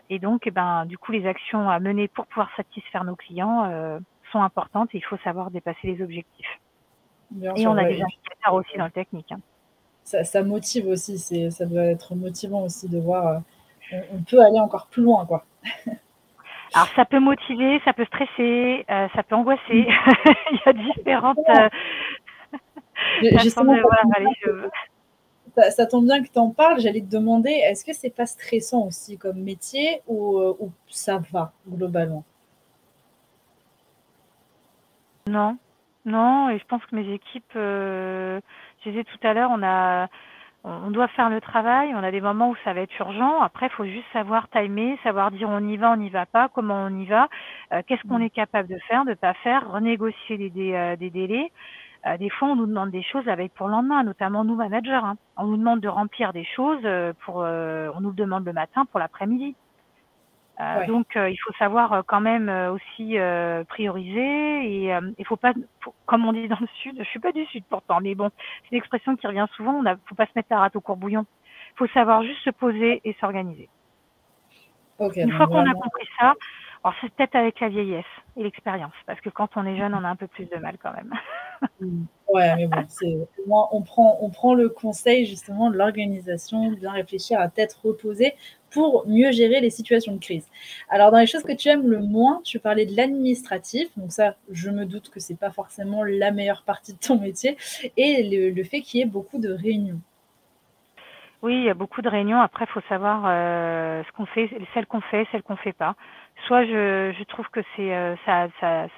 Et donc, du coup, les actions à mener pour pouvoir satisfaire nos clients sont importantes et il faut savoir dépasser les objectifs. Bien et sûr, on a ouais. des indicateurs aussi dans le technique. Ça motive aussi, ça doit être motivant aussi de voir, on peut aller encore plus loin, quoi. Alors, ça peut motiver, ça peut stresser, ça peut angoisser. Il y a différentes façons de voir les choses. Ça tombe bien que tu en parles. J'allais te demander, est-ce que c'est pas stressant aussi comme métier ou ça va globalement? Non, et je pense que mes équipes, je disais tout à l'heure, on a on doit faire le travail, on a des moments où ça va être urgent. Après, il faut juste savoir timer, savoir dire on n'y va pas, comment on y va, qu'est-ce qu'on est capable de faire, de pas faire, renégocier des délais. Des fois, on nous demande des choses la veille pour le lendemain, notamment nous managers, hein. On nous demande de remplir des choses on nous le demande le matin pour l'après-midi. Ouais. Donc, il faut savoir quand même aussi prioriser et il faut pas, comme on dit dans le sud, je suis pas du sud pourtant, mais bon, c'est une expression qui revient souvent. Faut pas se mettre la rate au courbouillon. Faut savoir juste se poser et s'organiser. Ok, Une donc fois qu'on a vraiment. compris ça, alors c'est peut-être avec la vieillesse et l'expérience, parce que quand on est jeune, on a un peu plus de mal quand même. Ouais, mais bon, au moins, on prend le conseil justement de l'organisation, bien réfléchir à tête reposée pour mieux gérer les situations de crise. Alors, dans les choses que tu aimes le moins, tu parlais de l'administratif, donc ça, je me doute que c'est pas forcément la meilleure partie de ton métier, et le fait qu'il y ait beaucoup de réunions. Oui, il y a beaucoup de réunions. Après, il faut savoir ce qu'on fait, celles qu'on fait pas. Soit je trouve que c'est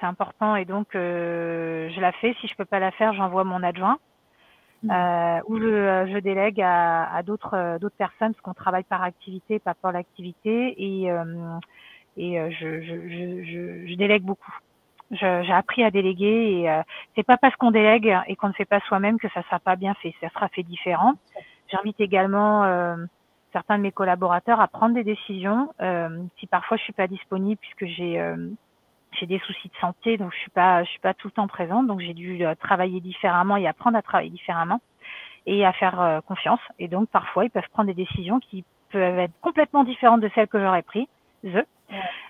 important et donc je la fais. Si je peux pas la faire, j'envoie mon adjoint Hmm. ou je délègue à d'autres personnes parce qu'on travaille par activité, pas par l'activité et je délègue beaucoup. J'ai appris à déléguer et c'est pas parce qu'on délègue et qu'on ne fait pas soi-même que ça sera pas bien fait. Ça sera fait différent. J'invite également certains de mes collaborateurs à prendre des décisions. Si parfois je suis pas disponible puisque j'ai des soucis de santé, donc je suis pas tout le temps présente, donc j'ai dû travailler différemment et apprendre à travailler différemment et à faire confiance. Et donc parfois ils peuvent prendre des décisions qui peuvent être complètement différentes de celles que j'aurais prises. Ouais.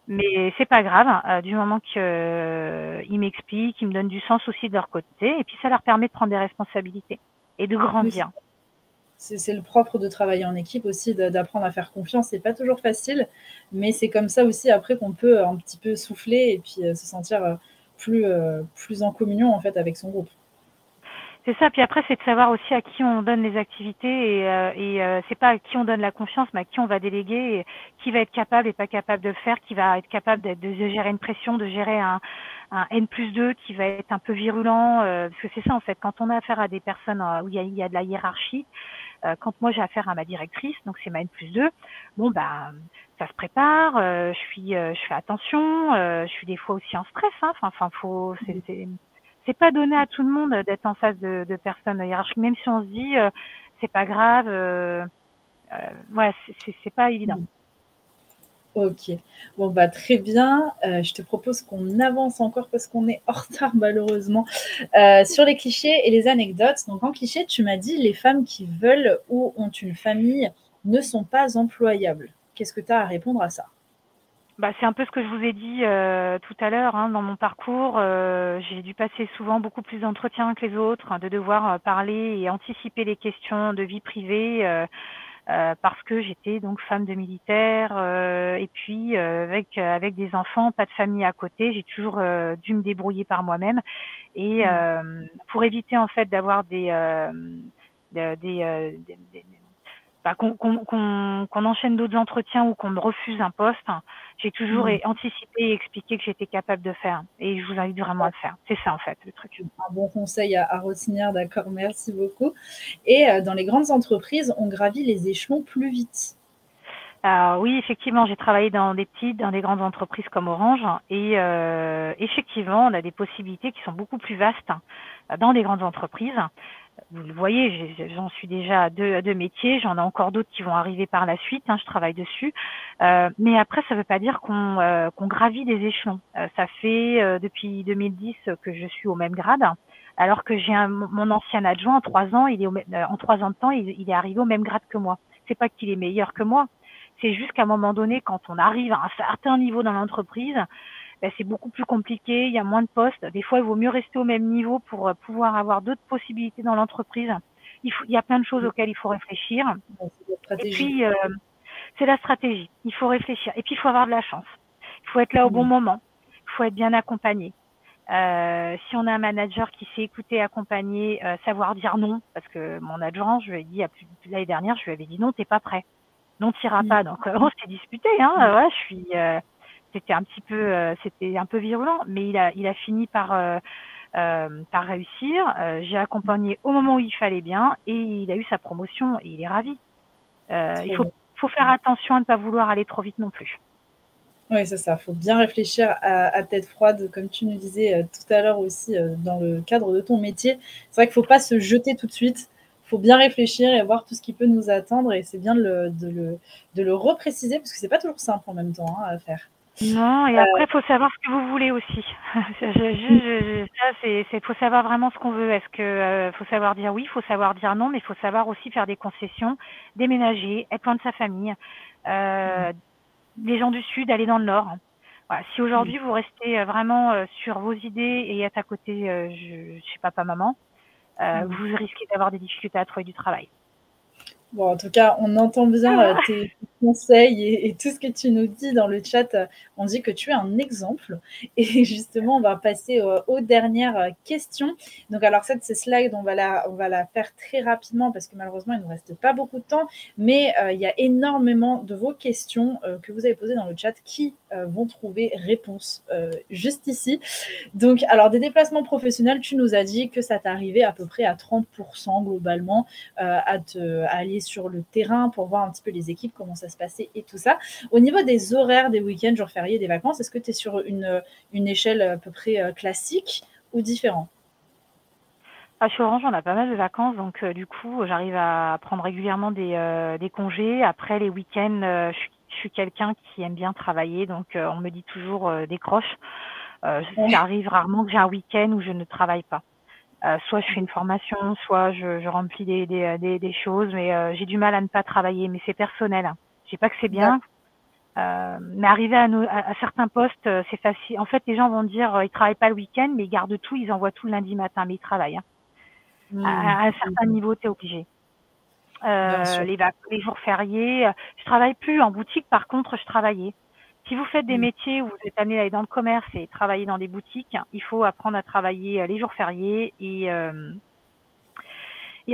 Mais c'est pas grave, du moment qu'ils m'expliquent, qu'ils me donnent du sens aussi de leur côté, et puis ça leur permet de prendre des responsabilités et de Oui, c'est grandir. le propre de travailler en équipe aussi, d'apprendre à faire confiance. C'est pas toujours facile, mais c'est comme ça aussi après qu'on peut un petit peu souffler et puis se sentir plus en communion en fait avec son groupe. C'est ça, puis après c'est de savoir aussi à qui on donne les activités c'est pas à qui on donne la confiance, mais à qui on va déléguer, et qui va être capable et pas capable de le faire, qui va être capable de gérer une pression, de gérer un N+2 qui va être un peu virulent, parce que c'est ça en fait, quand on a affaire à des personnes où il y a de la hiérarchie, quand moi j'ai affaire à ma directrice, donc c'est ma N+2, bon bah ça se prépare, je fais attention, je suis des fois aussi en stress, hein, enfin faut c'est pas donné à tout le monde d'être en face de personnes hiérarchiques, même si on se dit c'est pas grave, ouais c'est pas évident. Ok, bon bah très bien. Je te propose qu'on avance encore parce qu'on est en retard malheureusement sur les clichés et les anecdotes. Donc en cliché, tu m'as dit les femmes qui veulent ou ont une famille ne sont pas employables. Qu'est-ce que tu as à répondre à ça? Bah, c'est un peu ce que je vous ai dit tout à l'heure, hein, dans mon parcours. J'ai dû passer souvent beaucoup plus d'entretiens que les autres, hein, de devoir parler et anticiper les questions de vie privée parce que j'étais donc femme de militaire et puis avec des enfants, pas de famille à côté, j'ai toujours dû me débrouiller par moi-même et Hmm. pour éviter en fait d'avoir des bah, qu'on enchaîne d'autres entretiens ou qu'on me refuse un poste, hein, j'ai toujours Hmm. anticipé et expliqué que j'étais capable de faire. Et je vous invite vraiment à le faire. C'est ça, en fait, le truc. Un bon conseil à retenir, d'accord, merci beaucoup. Et dans les grandes entreprises, on gravit les échelons plus vite. Alors, oui, effectivement, j'ai travaillé dans dans des grandes entreprises comme Orange. Et effectivement, on a des possibilités qui sont beaucoup plus vastes dans les grandes entreprises. Vous le voyez, j'en suis déjà à deux métiers, j'en ai encore d'autres qui vont arriver par la suite, hein, je travaille dessus. Mais après, ça ne veut pas dire qu'on gravit des échelons. Ça fait depuis 2010 que je suis au même grade, alors que j'ai mon ancien adjoint en 3 ans, en 3 ans de temps, il est arrivé au même grade que moi. C'est pas qu'il est meilleur que moi, c'est juste qu'à un moment donné, quand on arrive à un certain niveau dans l'entreprise, ben, c'est beaucoup plus compliqué, il y a moins de postes. Des fois, il vaut mieux rester au même niveau pour pouvoir avoir d'autres possibilités dans l'entreprise. Il y a plein de choses auxquelles il faut réfléchir. Ouais, c'est la Et stratégie. puis, c'est la stratégie. Il faut réfléchir. Et puis, il faut avoir de la chance. Il faut être là au bon Hmm. moment. Il faut être bien accompagné. Si on a un manager qui sait écouter, accompagner, savoir dire non, parce que mon adjoint, je lui ai dit l'année dernière, je lui avais dit non, t'es pas prêt, non, t'iras Hmm. pas. Donc on s'est disputé, hein. Ouais, c'était un peu virulent, mais il a fini par par réussir. J'ai accompagné au moment où il fallait bien et il a eu sa promotion et il est ravi. Il Trop bien. faut faire attention à ne pas vouloir aller trop vite non plus. Oui, c'est ça. Il faut bien réfléchir à tête froide, comme tu nous disais tout à l'heure aussi, dans le cadre de ton métier. C'est vrai qu'il ne faut pas se jeter tout de suite. Il faut bien réfléchir et voir tout ce qui peut nous attendre. Et c'est bien de le repréciser, parce que c'est pas toujours simple en même temps à faire. Non, et après, il faut savoir ce que vous voulez aussi. Faut savoir vraiment ce qu'on veut. Est-ce que faut savoir dire oui, il faut savoir dire non, mais il faut savoir aussi faire des concessions, déménager, être loin de sa famille. Les gens du sud, aller dans le nord. Voilà. Si aujourd'hui vous restez vraiment sur vos idées et êtes à côté chez papa, maman, vous risquez d'avoir des difficultés à trouver du travail. Bon, en tout cas, on entend bien tes conseils et tout ce que tu nous dis dans le chat. On dit que tu es un exemple. Et justement, on va passer aux dernières questions. Donc, alors, ces slides, on va la faire très rapidement parce que malheureusement, il ne nous reste pas beaucoup de temps. Mais il y a énormément de vos questions que vous avez posées dans le chat qui vont trouver réponse juste ici. Donc, alors, des déplacements professionnels, tu nous as dit que ça t'arrivait à peu près à 30% globalement à aller sur le terrain pour voir un petit peu les équipes, comment ça se passait et tout ça. Au niveau des horaires, des week-ends, jours fériés, des vacances, est-ce que tu es sur une échelle à peu près classique ou différent? Chez Orange, on a pas mal de vacances, donc du coup, j'arrive à prendre régulièrement des congés. Après, les week-ends, je suis quelqu'un qui aime bien travailler, donc on me dit toujours décroche. Ça arrive rarement que j'ai un week-end où je ne travaille pas. Soit je fais une formation, soit je remplis des choses, mais j'ai du mal à ne pas travailler, mais c'est personnel. Je dis pas que c'est bien, mais arriver à certains postes, c'est facile. En fait, les gens vont dire ils travaillent pas le week-end, mais ils gardent tout, ils envoient tout le lundi matin, mais ils travaillent. À un certain niveau, tu es obligé. Les jours fériés, je travaille plus en boutique. Par contre, je travaillais. Si vous faites des métiers où vous êtes amené à aller dans le commerce et travailler dans des boutiques, il faut apprendre à travailler les jours fériés et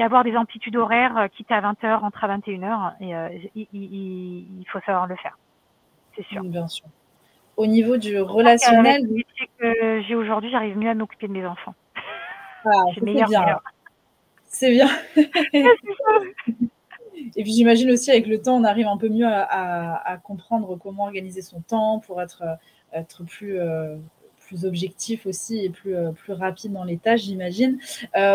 avoir des amplitudes horaires, quitte à 20h, rentre à 21h. Et il faut savoir le faire, c'est sûr. Bien sûr. Au niveau du relationnel, avec le métier que j'ai aujourd'hui, j'arrive mieux à m'occuper de mes enfants. c'est bien. C'est bien. Et puis j'imagine aussi avec le temps, on arrive un peu mieux à comprendre comment organiser son temps pour être plus objectif aussi et plus rapide dans les tâches, j'imagine.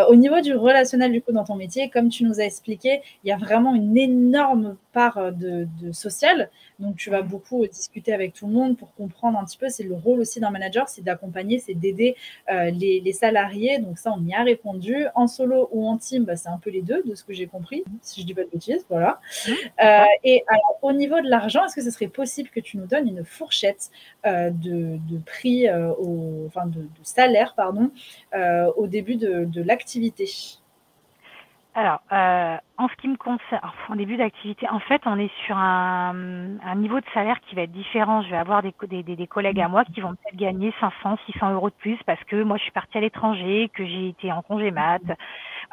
Au niveau du relationnel, du coup, dans ton métier, comme tu nous as expliqué, il y a vraiment une énorme part de social. Donc, tu vas beaucoup discuter avec tout le monde pour comprendre un petit peu. C'est le rôle aussi d'un manager, c'est d'accompagner, c'est d'aider les salariés. Donc, ça, on y a répondu. En solo ou en team, c'est un peu les deux, de ce que j'ai compris, si je ne dis pas de bêtises. Voilà. Et alors, au niveau de l'argent, est-ce que ce serait possible que tu nous donnes une fourchette de prix, de salaire, pardon, au début de l'activité? Alors, en ce qui me concerne, en début d'activité, en fait, on est sur un niveau de salaire qui va être différent. Je vais avoir des collègues à moi qui vont peut-être gagner 500, 600 euros de plus parce que moi, je suis partie à l'étranger, que j'ai été en congé mat.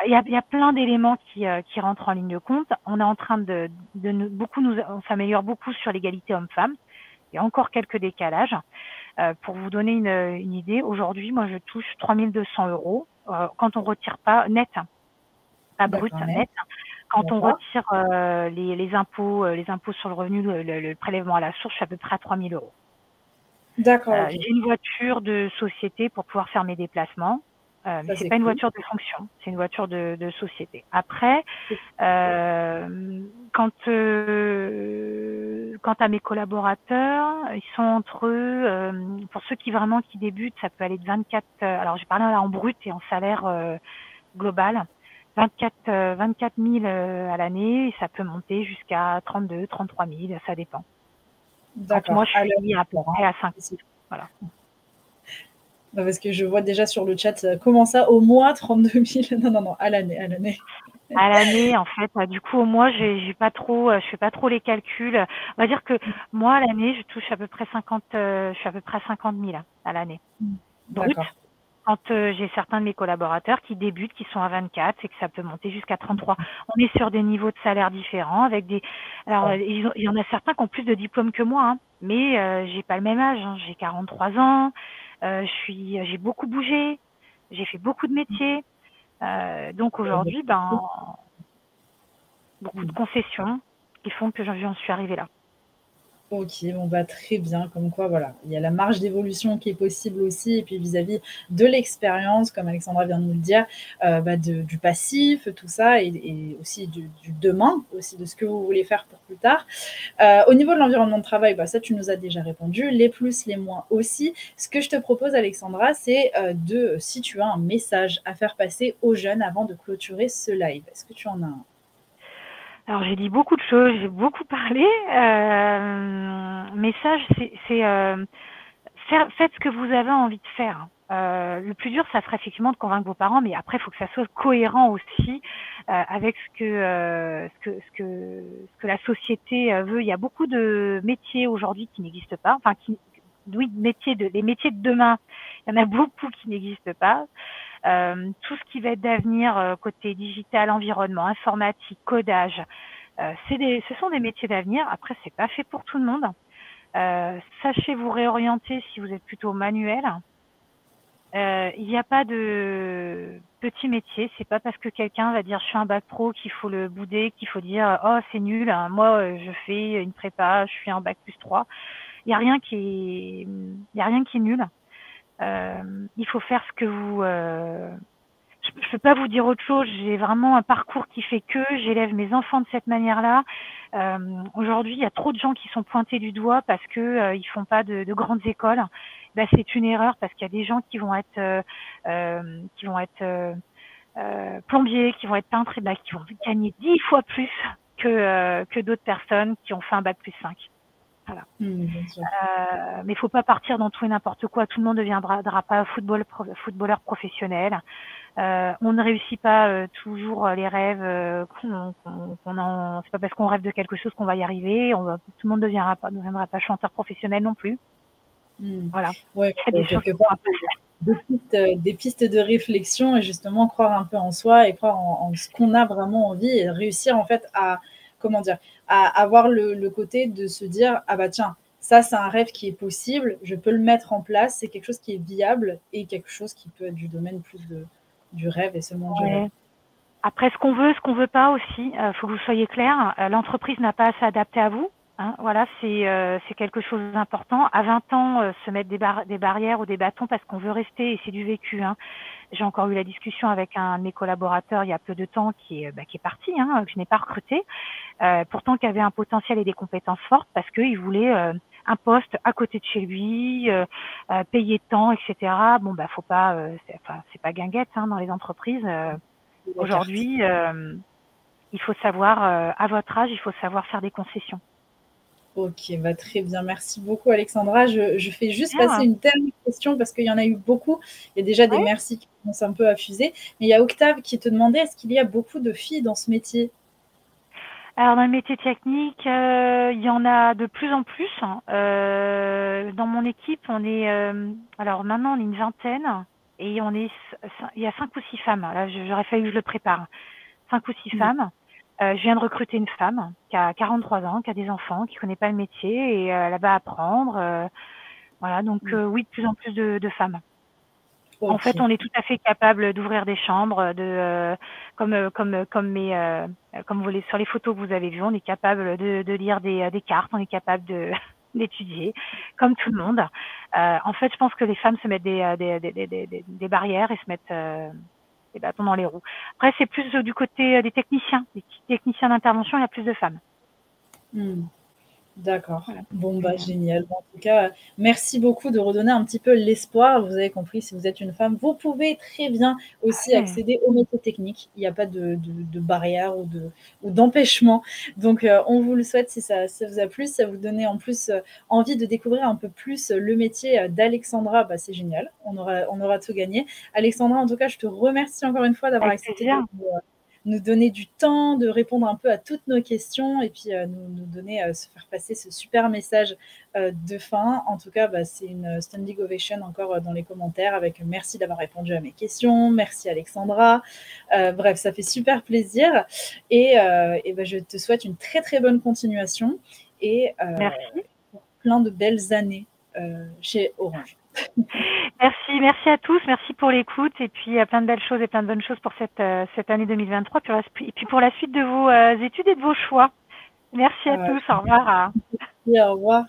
Il y a plein d'éléments qui rentrent en ligne de compte. On est en train on s'améliore beaucoup sur l'égalité homme-femme. Il y a encore quelques décalages. Pour vous donner une idée, aujourd'hui, moi, je touche 3200 euros quand on retire pas net. Pas brut, net. Quand on retire les impôts sur le revenu, le prélèvement à la source, je suis à peu près à 3 000 euros. D'accord. J'ai une voiture de société pour pouvoir faire mes déplacements. Mais c'est pas une voiture de fonction, c'est une voiture de société. Après, quant à mes collaborateurs, ils sont entre eux, pour ceux qui débutent, ça peut aller de 24, alors j'ai parlé en brut et en salaire global, 24 000 à l'année, et ça peut monter jusqu'à 32, 33 000, ça dépend. D'accord. Moi, je suis à peu près à 5 000. Voilà. Parce que je vois déjà sur le chat, comment ça, au mois 32 000? Non, à l'année. À l'année, en fait, du coup, au mois, je fais pas trop les calculs. On va dire que moi, à l'année, je touche à peu près 50 000 à l'année. Brut. Quand j'ai certains de mes collaborateurs qui débutent, qui sont à 24, c'est que ça peut monter jusqu'à 33. On est sur des niveaux de salaire différents avec alors, il y en a certains qui ont plus de diplômes que moi, hein, mais j'ai pas le même âge, hein. J'ai 43 ans, j'ai beaucoup bougé. j'ai fait beaucoup de métiers. Donc aujourd'hui, beaucoup de concessions qui font que j'en suis arrivée là. Ok, bon bah très bien, comme quoi voilà, il y a la marge d'évolution qui est possible aussi, et puis vis-à-vis de l'expérience, comme Alexandra vient de nous le dire, du passif, tout ça, et aussi du demain, aussi de ce que vous voulez faire pour plus tard. Au niveau de l'environnement de travail, ça tu nous as déjà répondu, les plus, les moins aussi. Ce que je te propose Alexandra, c'est si tu as un message à faire passer aux jeunes avant de clôturer ce live, est-ce que tu en as un? Alors j'ai dit beaucoup de choses, j'ai beaucoup parlé. Message, c'est faites ce que vous avez envie de faire. Le plus dur, ça serait effectivement de convaincre vos parents, mais après, il faut que ça soit cohérent aussi avec ce que la société veut. Il y a beaucoup de métiers aujourd'hui qui n'existent pas. Enfin, les métiers de demain, il y en a beaucoup qui n'existent pas. Tout ce qui va être d'avenir côté digital, environnement, informatique, codage, ce sont des métiers d'avenir. Après, c'est pas fait pour tout le monde. Sachez vous réorienter si vous êtes plutôt manuel. Il n'y a pas de petit métier. C'est pas parce que quelqu'un va dire je suis un bac pro qu'il faut le bouder, qu'il faut dire oh c'est nul. Hein, moi je fais une prépa, je suis un bac plus 3. Il y a rien qui est nul. Il faut faire ce que vous je peux pas vous dire autre chose. J'ai vraiment un parcours qui fait que j'élève mes enfants de cette manière-là. Aujourd'hui, il y a trop de gens qui sont pointés du doigt parce que ils font pas de grandes écoles. C'est une erreur parce qu'il y a des gens qui vont être plombiers, qui vont être peintres, et qui vont gagner 10 fois plus que d'autres personnes qui ont fait un bac plus 5. Voilà. Bien sûr. Mais il faut pas partir dans tout et n'importe quoi. Tout le monde ne deviendra pas footballeur professionnel. On ne réussit pas toujours les rêves c'est pas parce qu'on rêve de quelque chose qu'on va y arriver. Tout le monde ne deviendra pas chanteur professionnel non plus. Voilà. Ouais, quelque part, des pistes de réflexion, et justement croire un peu en soi et croire en ce qu'on a vraiment envie, et réussir en fait à avoir le côté de se dire ah bah tiens, ça c'est un rêve qui est possible, je peux le mettre en place, c'est quelque chose qui est viable et quelque chose qui peut être du domaine plus du rêve et seulement du rêve. Après, ce qu'on veut pas aussi, faut que vous soyez clair. L'entreprise n'a pas à s'adapter à vous. Hein, voilà, c'est quelque chose d'important. À 20 ans, se mettre des barrières ou des bâtons parce qu'on veut rester, et c'est du vécu. Hein. J'ai encore eu la discussion avec un de mes collaborateurs il y a peu de temps qui est parti, que je n'ai pas recruté, pourtant qui avait un potentiel et des compétences fortes parce qu'il voulait un poste à côté de chez lui, payer tant, etc. Bon, faut pas, c'est pas guinguette dans les entreprises. Aujourd'hui, il faut savoir, à votre âge, il faut savoir faire des concessions. Ok, très bien. Merci beaucoup, Alexandra. Je fais juste passer une dernière question parce qu'il y en a eu beaucoup. Il y a déjà des merci qui commencent un peu à fuser. Mais il y a Octave qui te demandait est-ce qu'il y a beaucoup de filles dans ce métier? Alors, dans le métier technique, il y en a de plus en plus. Dans mon équipe, alors maintenant, on est une vingtaine et il y a 5 ou 6 femmes. Là, j'aurais fallu que je le prépare. 5 ou 6 femmes. Je viens de recruter une femme qui a 43 ans, qui a des enfants, qui connaît pas le métier et elle va apprendre. Voilà, donc oui, de plus en plus de femmes. Okay. En fait, on est tout à fait capable d'ouvrir des chambres, comme sur les photos que vous avez vues, on est capable de lire des cartes, on est capable d'étudier, comme tout le monde. En fait, je pense que les femmes se mettent des barrières et se mettent des bâtons dans les roues. Après, c'est plus du côté des techniciens d'intervention, il y a plus de femmes. D'accord. Voilà. Bon, génial. En tout cas, merci beaucoup de redonner un petit peu l'espoir. Vous avez compris, si vous êtes une femme, vous pouvez très bien aussi accéder aux métiers techniques. Il n'y a pas de barrière ou d'empêchement. Donc, on vous le souhaite si ça vous a plu, si ça vous donnait en plus envie de découvrir un peu plus le métier d'Alexandra. C'est génial. On aura tout gagné. Alexandra, en tout cas, je te remercie encore une fois d'avoir accepté nous donner du temps, de répondre un peu à toutes nos questions et puis nous donner, se faire passer ce super message de fin. En tout cas, c'est une standing ovation encore dans les commentaires avec merci d'avoir répondu à mes questions, merci Alexandra. Bref, ça fait super plaisir et je te souhaite une très très bonne continuation et merci. plein de belles années chez Orange. Merci à tous, merci pour l'écoute et puis plein de belles choses et plein de bonnes choses pour cette année 2023 et puis pour la suite de vos études et de vos choix. Merci à tous, au revoir. Au revoir.